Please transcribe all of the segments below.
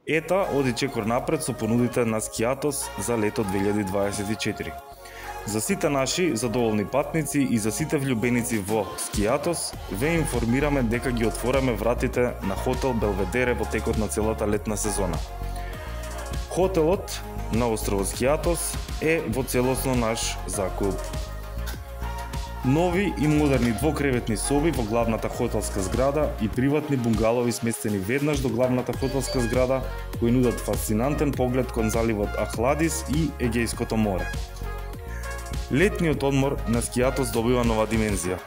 ета оди чекор напред со понудите на Скијатос за лето 2024. За сите наши задоволни патници и за сите влюбеници во Скијатос, ве информираме дека ги отвораме вратите на хотел Белведере во текот на целата летна сезона. Хотелот на островот Скијатос е во целосно наш закуп. Нови и модерни двокреветни соби во главната хотелска зграда и приватни бунгалови сместени веднаш до главната хотелска зграда, кои нудат фасцинантен поглед кон заливот Ахладис и Егејското море. Летниот одмор на Скијатос добива нова димензија.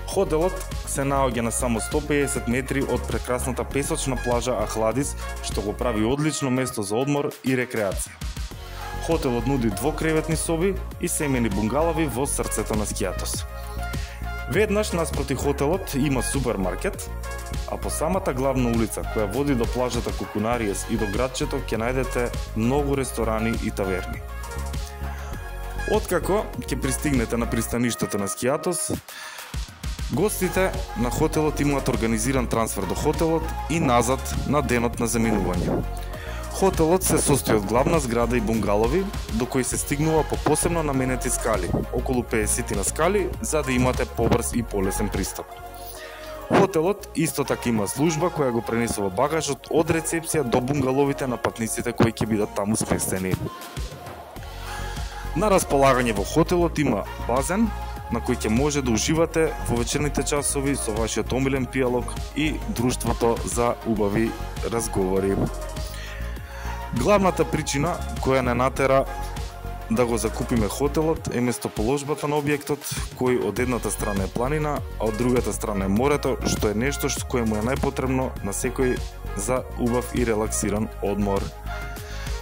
Хотелот се наоѓа на само 150 метри од прекрасната песочна плажа Ахладис, што го прави одлично место за одмор и рекреација. Хотелот нуди двокреветни соби и семејни бунгалови во срцето на Скијатос. Веднаш наспроти хотелот има супермаркет, а по самата главна улица, која води до плажата Кукунариес и до градчето, ќе најдете многу ресторани и таверни. Откако ќе пристигнете на пристаништето на Скијатос, гостите на хотелот имаат организиран трансфер до хотелот и назад на денот на заминување. Хотелот се состои од главна зграда и бунгалови, до кои се стигнува по посебно наменети скали, околу 50 на скали, за да имате побрз и полесен пристап. Хотелот исто така има служба која го пренесува багажот од рецепција до бунгаловите на патниците кои ќе бидат таму сместени. На располагање во хотелот има базен, на кој ќе може да уживате во вечерните часови со вашиот омилен пијалок и друштвото за убави разговори. Главната причина која не натера да го закупиме хотелот е местоположбата на објектот, кој од едната страна е планина, а од другата страна е морето, што е нешто кое му е најпотребно на секој за убав и релаксиран одмор.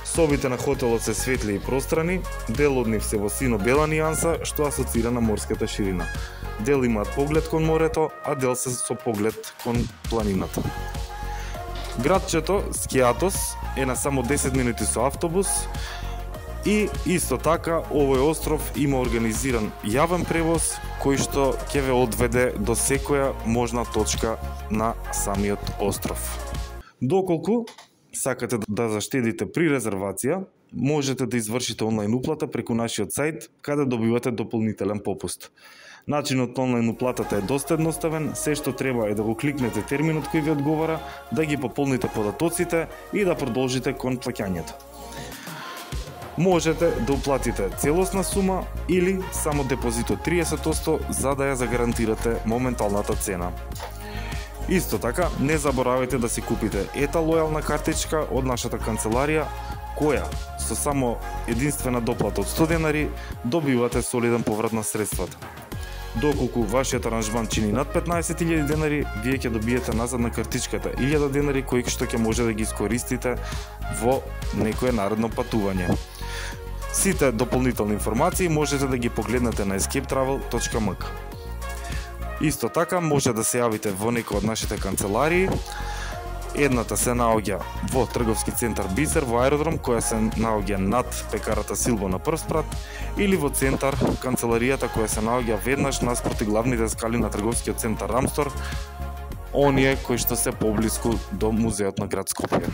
Собите на хотелот се светли и пространи, дел од нив се во сино-бела нијанса, што асоцира на морската ширина. Дел имаат поглед кон морето, а дел се со поглед кон планината. Градчето Скијатос е на само 10 минути со автобус и исто така овој остров има организиран јавен превоз кој што ќе ве одведе до секоја можна точка на самиот остров. Доколку сакате да заштедите при резервација, можете да извршите онлайн уплата преку нашиот сајт, каде добивате дополнителен попуст. Начинот на онлайн уплатата е доста едноставен, се што треба е да го кликнете терминот кој ви одговара, да ги пополните податоците и да продолжите кон плаќањето. Можете да уплатите целосна сума или само депозит од 30% за да ја загарантирате моменталната цена. Исто така, не заборавајте да си купите ета лојална картичка од нашата канцеларија, која со само единствена доплата од 100 денари добивате солиден поврат на средствата. Доколку вашиот аранжман чини над 15.000 денари, вие ќе добиете назад на картичката 1000 денари кои што ќе може да ги искористите во некое наредно патување. Сите дополнителни информации можете да ги погледнете на escapetravel.mk. Исто така може да се јавите во некој од нашите канцеларии. Едната се наоѓа во трговски центар Бисер во аеродром, која се наоѓа над пекарата Силво на прв спрат, или во центар канцеларијата која се наоѓа веднаш наспроти главните скали на трговскиот центар Рамстор, оние кои што се поблиску до музеот на град Скопје.